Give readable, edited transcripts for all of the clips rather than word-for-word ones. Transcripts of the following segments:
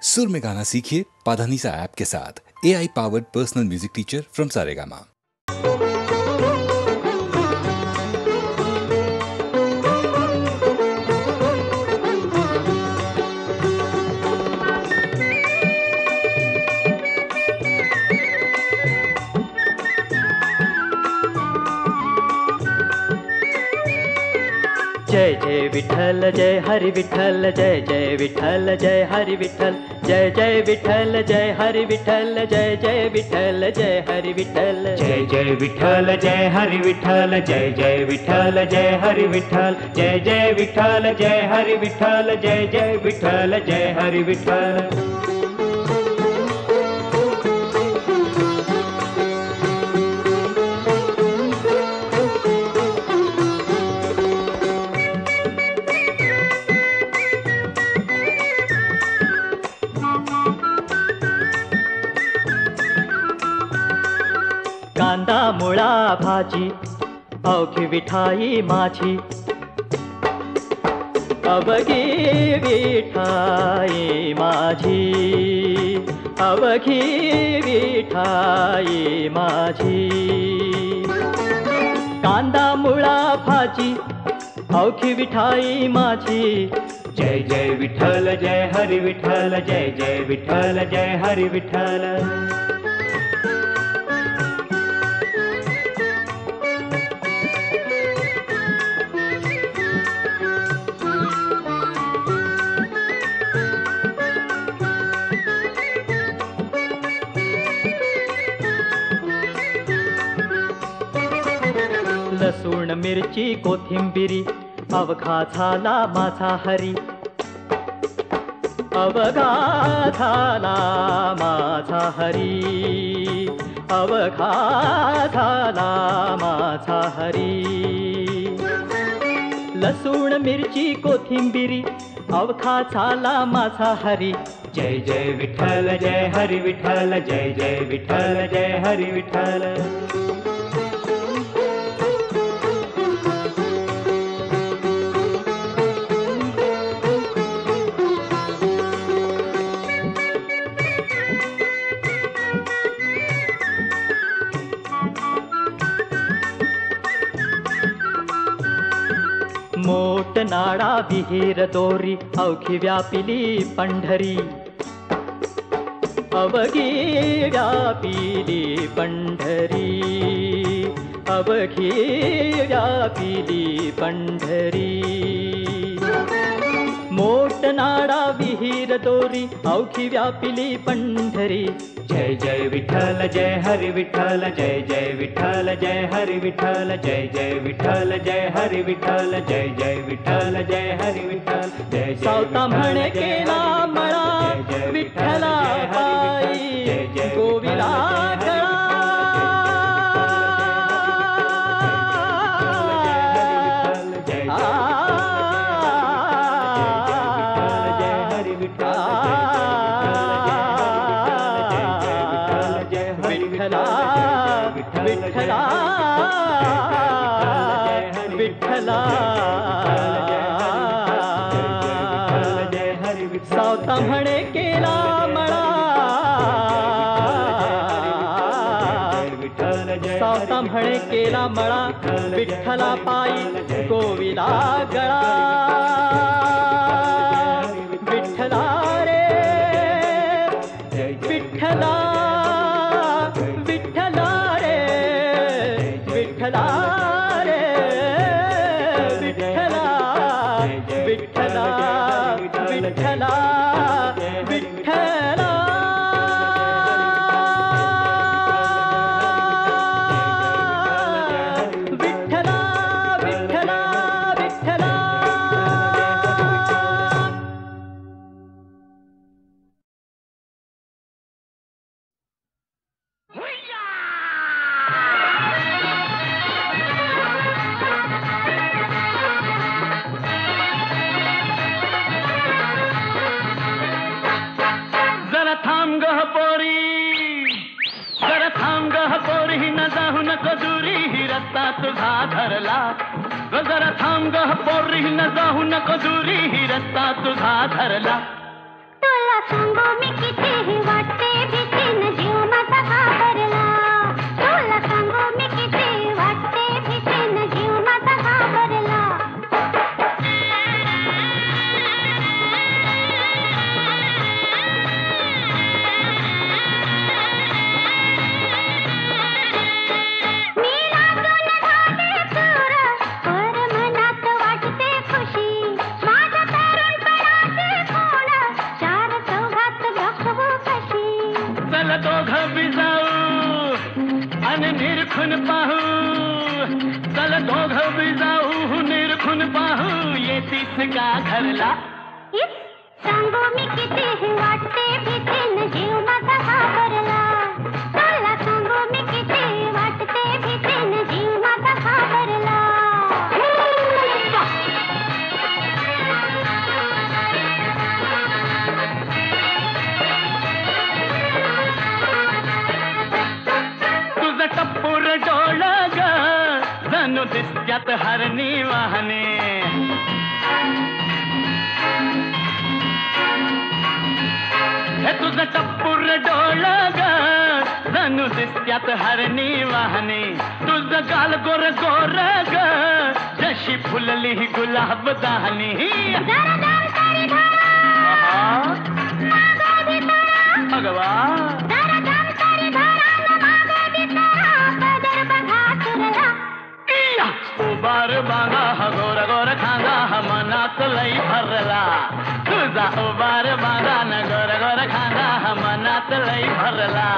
सुर में गाना सीखिए पाधानीसा ऐप के साथ। AI powered personal music teacher from Saregama. जय जय विठ्ठल जय हरि विठ्ठल जय जय विठ्ठल जय हरि विठ्ठल जय जय विठ्ठल जय हरि विठ्ठल जय जय विठ्ठल जय हरि विठ्ठल जय जय विठ्ठल जय हरि विठ्ठल जय जय विठ्ठल जय हरि विठ्ठल जय जय विठ्ठल जय हरि विठ्ठल जय जय विठ्ठल जय हरि विठ्ठल। कांदा मुळा भाजी अवघी विठाई माझी अवघी विठाई माझी अवघी विठाई माझी कांदा मुळा भाजी अवघी विठाई माझी जय जय विठ्ठल जय हरि विठ्ठल जय जय विठ्ठल जय हरि विठ्ठल। लसूण मिरची कोथिंबिरी अवघा झाला माझा हरी अवघा झाला माझा हरी अवघा झाला माझा हरी लसूण मिरची कोथिंबिरी अवघा झाला माझा हरी जय जय विठ्ठल जय हरि विठ्ठल जय जय विठ्ठल जय हरि विठ्ठल। मोट नाडा विहीर दोरी अवघी व्यापिली पंढरी अवघी व्यापिली पंढरी अवघी व्यापिली पंढरी मोट नाडा विहीर दोरी अवघी व्यापिली पंढरी जय जय विठ्ठल जय हरि विठ्ठल जय जय विठ्ठल जय हरि विठ्ठल जय जय विठ्ठल जय हरि विठ्ठल जय जय विठ्ठल जय हरि विठ्ठल जय सावता म्हणे केला मळा विठ्ठला पायी गोविला गळा विठ्ठला विठ्ठला सावता म्हणे केला मळा सावता म्हणे केला मळा विठ्ठला पायी गोविला गळा विठ्ठला रे विठ्ठला विठ्ठला रे विठ्ठला रे विठ्ठला विठ्ठला विठ्ठला विठ्ठला रस्ता तुझा धरला जरा थांब ग पोरी न जाऊ नको दुरी रस्ता तुझा धरला तुला दिसत्यात हरणी वाहने हे तुझं टप्पूर डोळ ग जणू दिसत्यात हरणी वाहने तुझं गाल गोर गोर ग जशी फुलली गुलाब दाहनी भगवा उबार बांगा गोर गोर खांगा मनात लई भरला तुझा उबार बांगा न गोर गोर खांगा मनात लई भरला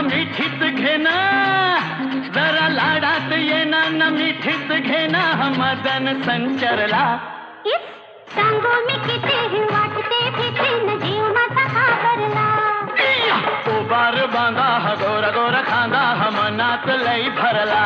मिठीत घेना जरा लाडात येना न मिठीत घेना मदन संचरला सांगू मी किती वाटते फिटे न जीव माझा घाबरला उबार बांधा गोर गोर खांदा मनात लई भरला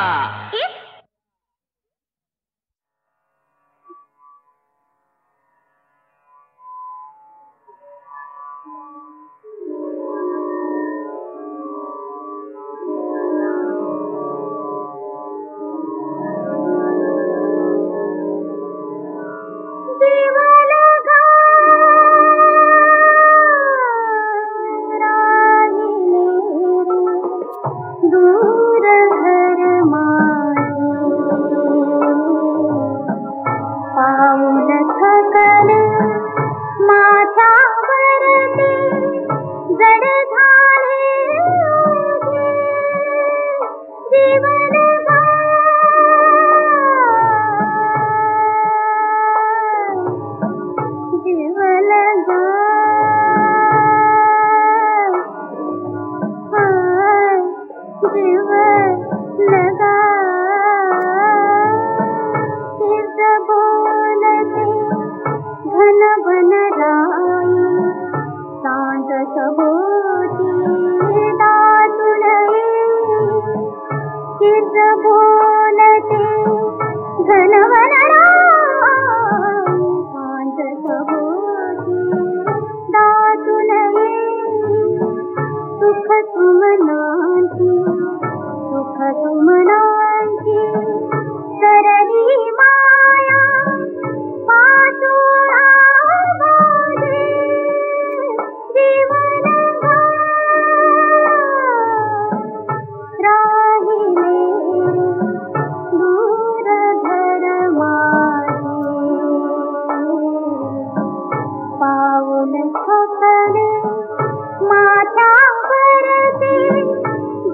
माझ्या वरती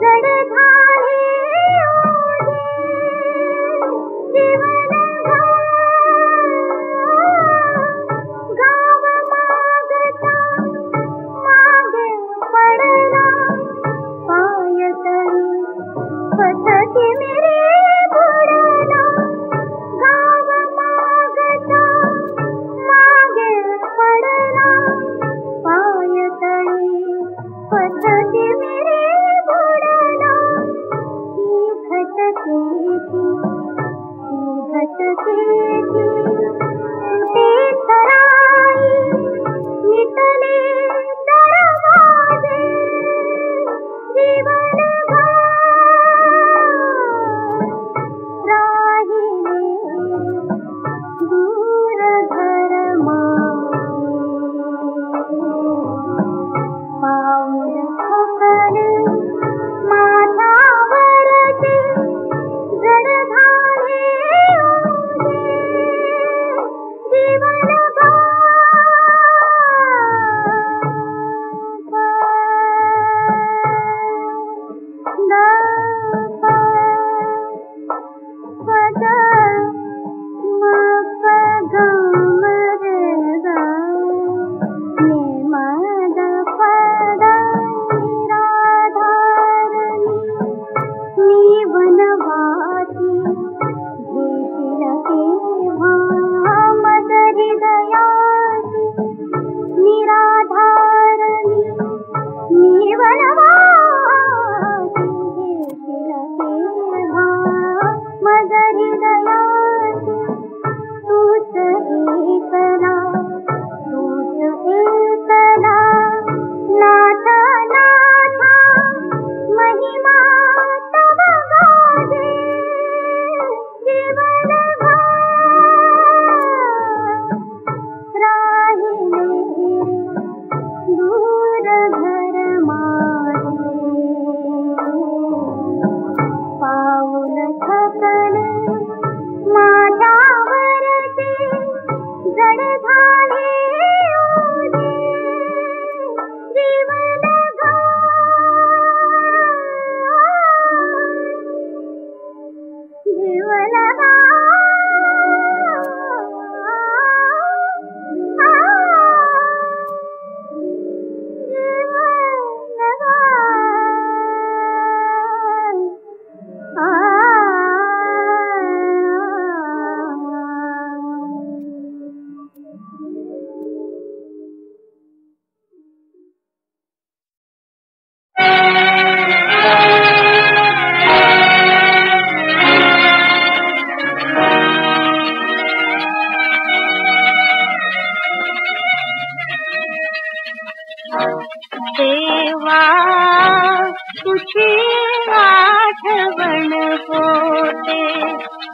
जड झाले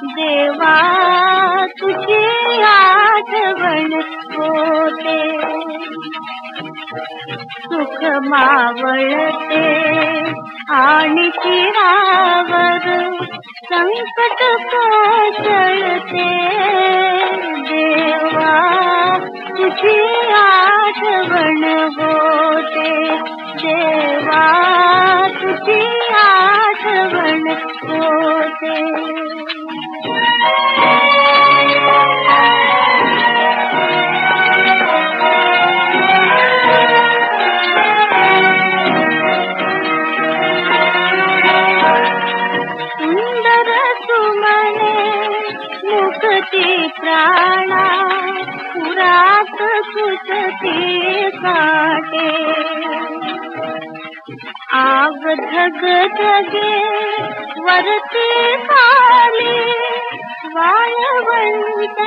देवा तुझी आठवण होते, सुख मावळते आणि तीरावर संकट कोसळते, देवा तुझी आठवण होते, देवा तुझी आठवण होते. सुंदर सुमने मुक्ती प्राणा पुरात सुचती काटे, आग धग धगे वरती खाली वाळवंट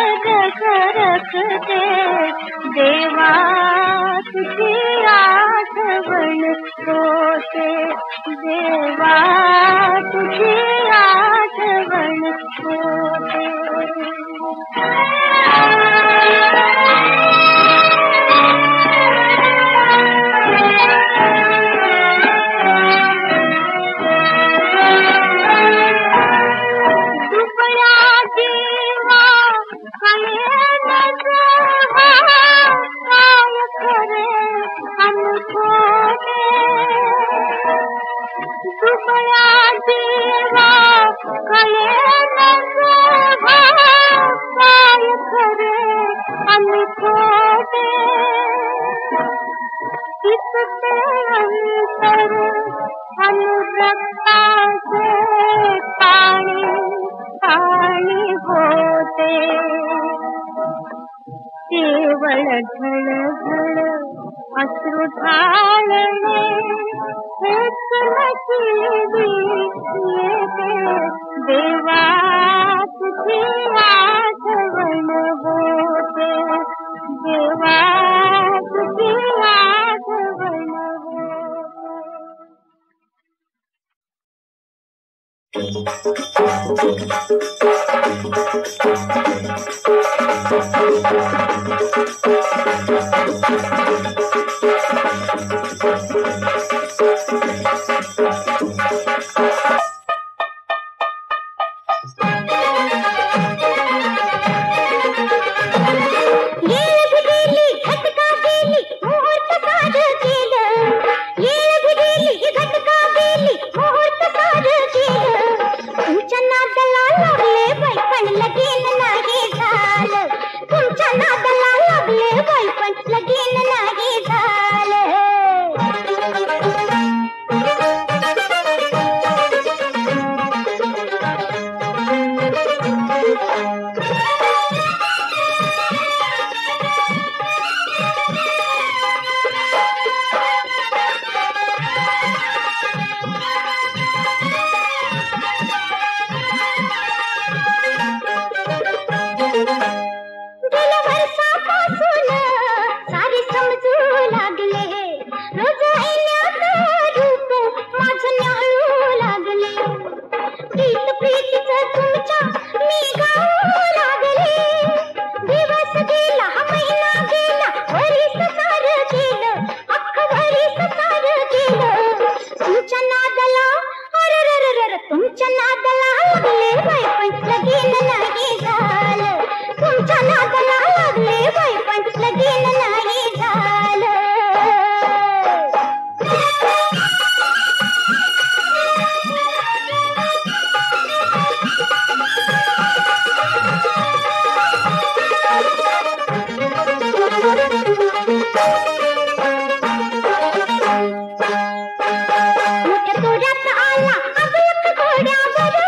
रखते, देवा तुझी आठवण होते, देवा तुझी आठवण होते. केवळ झळझळ अश्रू ढाळणे हेच नशिबी येते, देवा तुझी आठवण होते, देवा तुझी आठवण मुख्य तुझ्यात आला अबलक घोड्यावर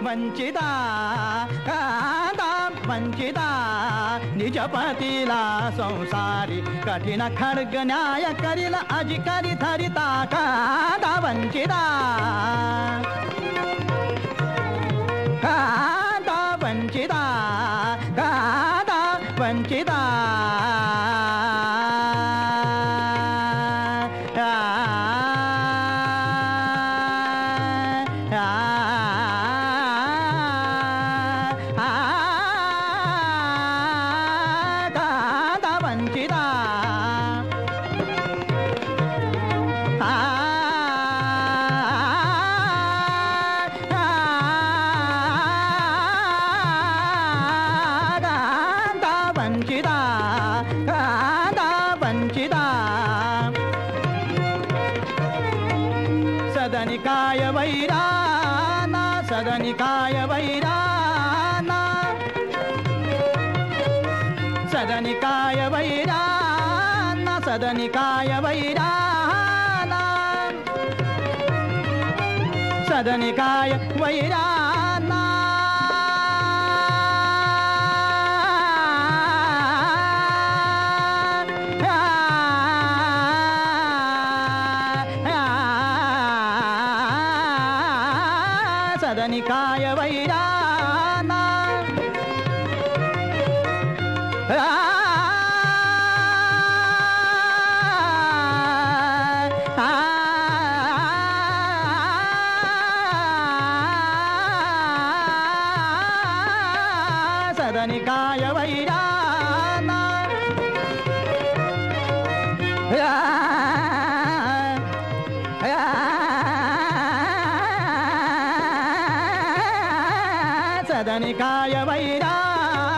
वंचिता कांता वंचिता निजपतीला संसारी कठीण खड्ग न्याय करील अधिकारी धरिता कांता वंचिता कांता वंचिता कांता वंचिता सदनिकाय वैराना सदनिकाय वैराना सदनिकाय वैराना सदनिकाय वैराना सदनिकाय वैराना सदनिकाय वैराना सदनिकाय वैराना सदनिकाय वैराना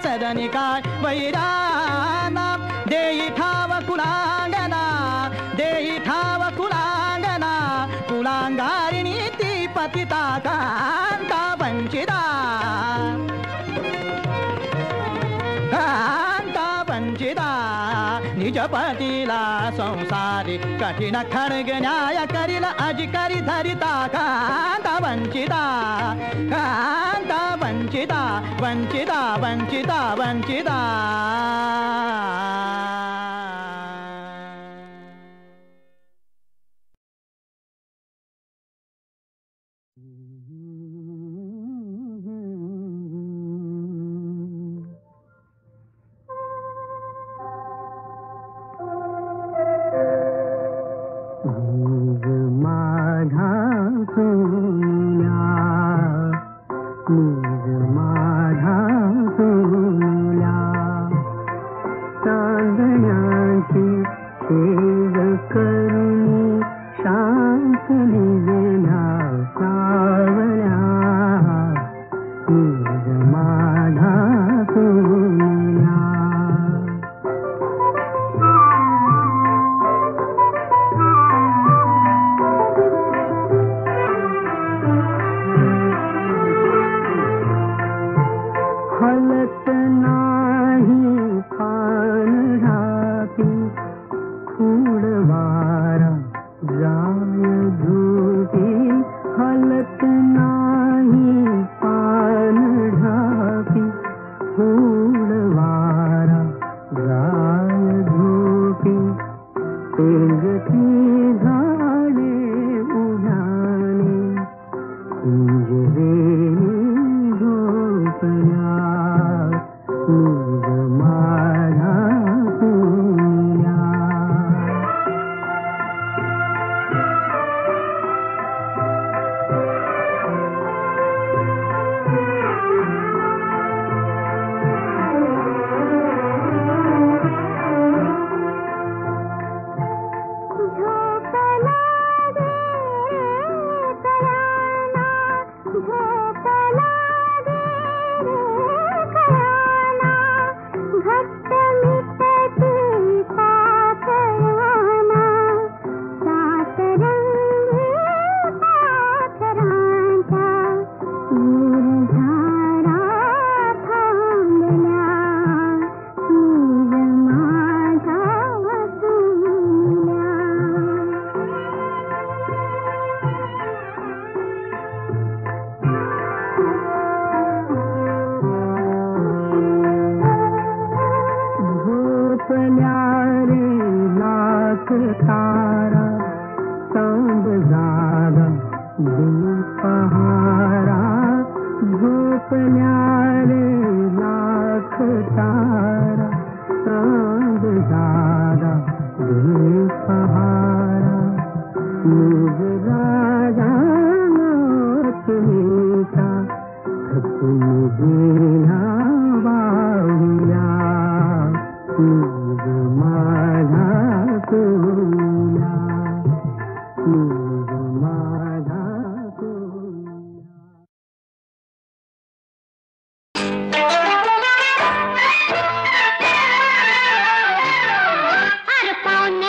सदनिकाय वैराना देई ठाव कुलांगना देई ठाव कुलांगना कुलांगारिणी ती पतिता कांता वंचिता कांता वंचिता निजपतीला संसारी कठीण खड्ग न्याय करील अधिकारी धरिता कांता वंचिता कांता वंचिता वंचिता वंचिता वंचिता चांद फूलवारा जाय झूठी हलत नाही पान ढापी फूलवारा जाय झूठी तेजती झाडे उजाणे कुंजवेणी झोपल्या निज माझा पुण्या तारा चांद जागा दिन पहारा झोपल्या रे लाख तारा चांद जागा दिन पहारा निज राजा नाचनीचा थकून गेला बाहुल्या निज माझा तुला निज माझा तुला हर कौन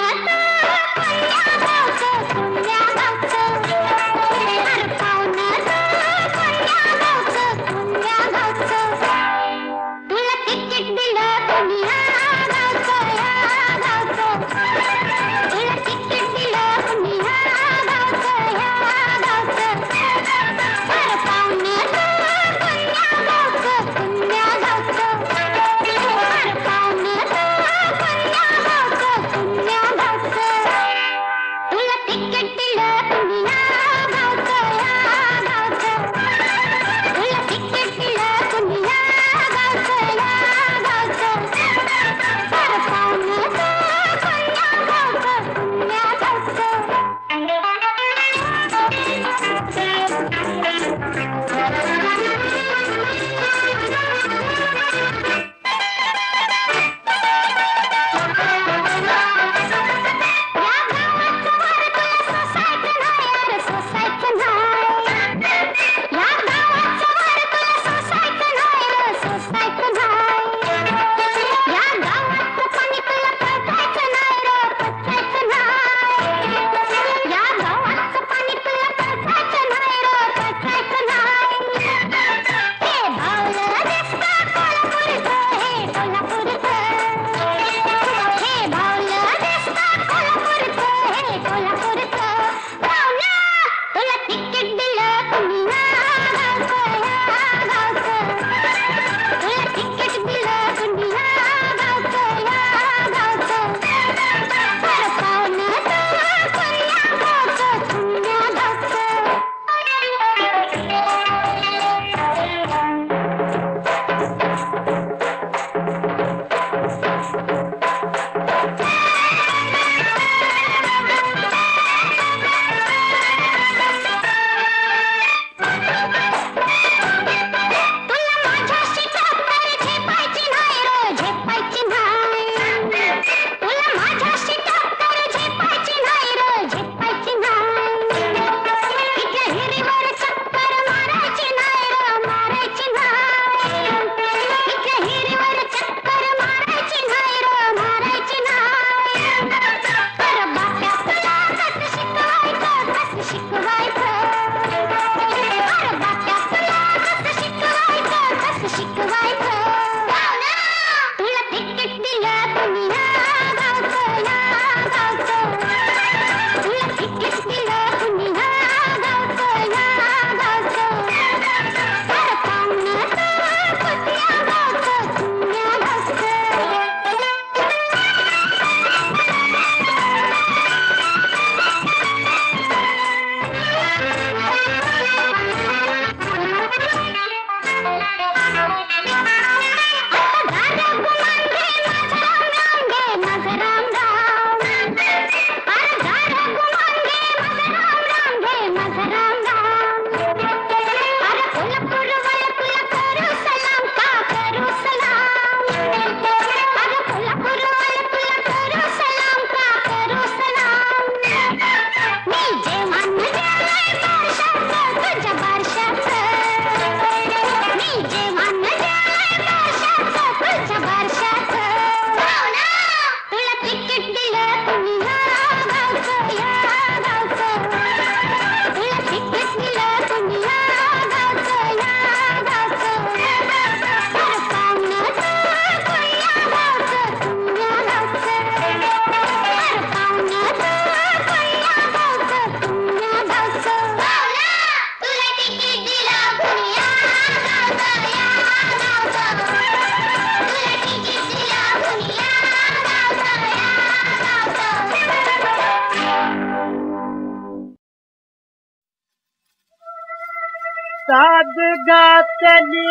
साध घातली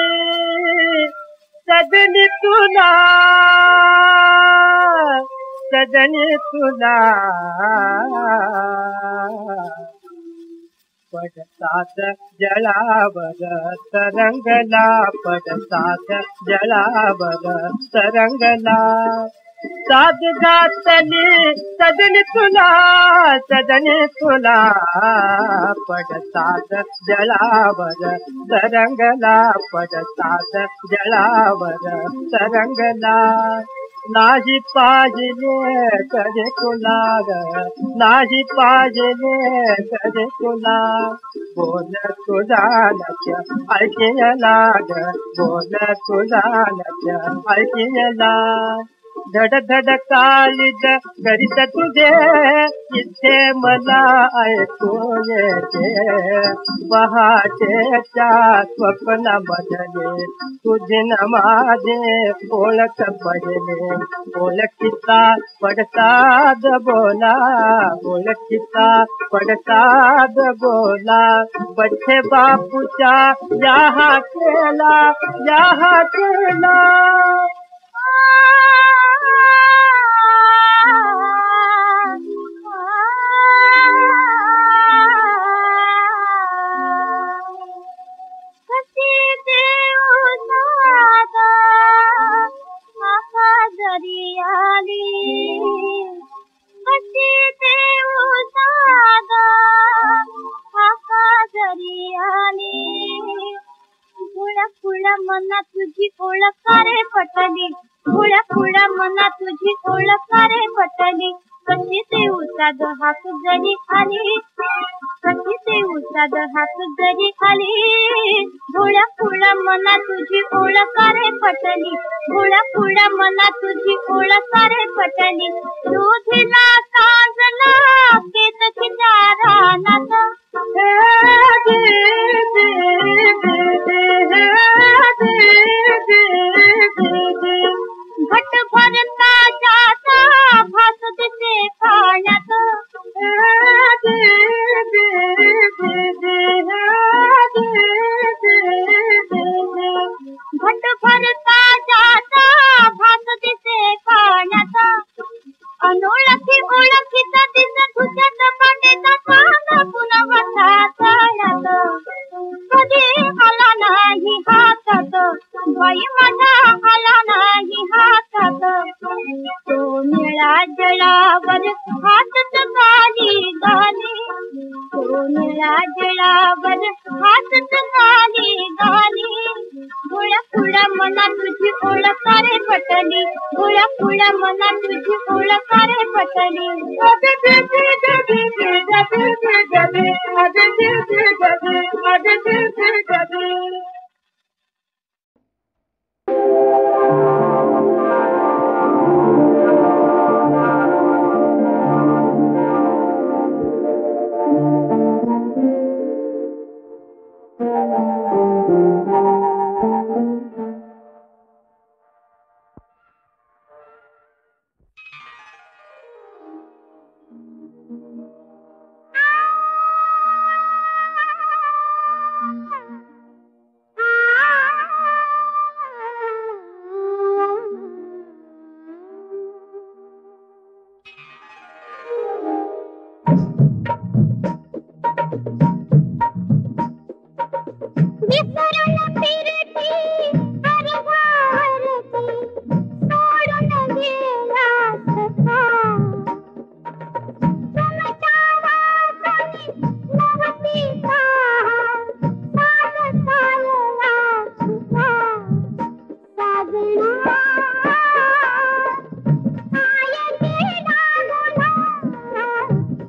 सजनी तुला पडतात जळावर तरंगला पडतात जळावर तरंगला साध घातली सजनी तुला पडतात जळावर तरंगला पडतात जळावर तरंगला नाही पाहिले कधी तुला नाही पाहिले कधी तुला बोल तुझा नच ऐकियला बोल तुझा नच ऐकियला धड धड काळीज करीत तुझे इथे मला ऐकू येते पहाटेच्या स्वप्न बदले तुझी न माझे ओळख पडले ओळखीचा पडसाद बोला ओळखीचा पडसाद बोला बच्चे बापूच्या याहा केला फुळा मना तुझी ओळख रे पटली फुळा मना तुझी ओळख रे पटली कशी ते उसाद हात जरी आली कशी ते उसाद हात जरी आली फुळा मना तुझी ओळख रे पटली फुळा मना तुझी ओळख रे पटली दुधीला साजला केत खिचारा नात घट भरता जाता भात दिसे पाण्यात घट भरता जाता भात दिसे पाण्यात अनोळखी ओळखीत दिस तुझ्यात पाण्याचा सांग पुन्हा वाचा चाळ्यात कधी आला नाही हातात बाई माझा आला नाही हातात तो निळा जळावर हातच गाली गाली तो निळा जळावर हातच गाली गाली फुळा मना तुझी ओळख रे पटली फुळा मना तुझी ओळख रे पटली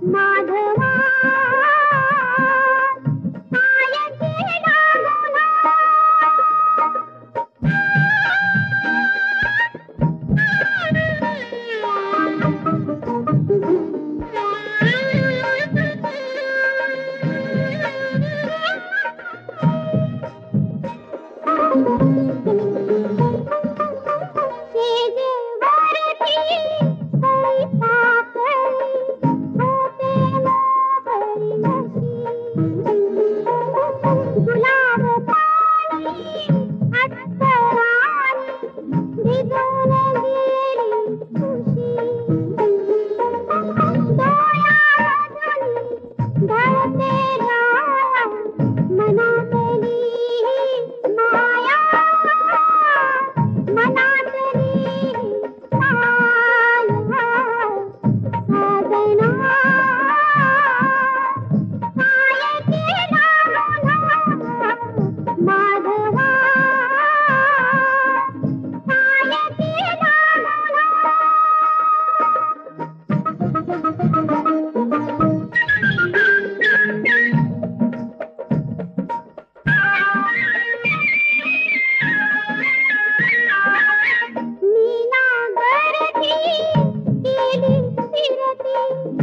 माधव मीना गर्दी केली फिरती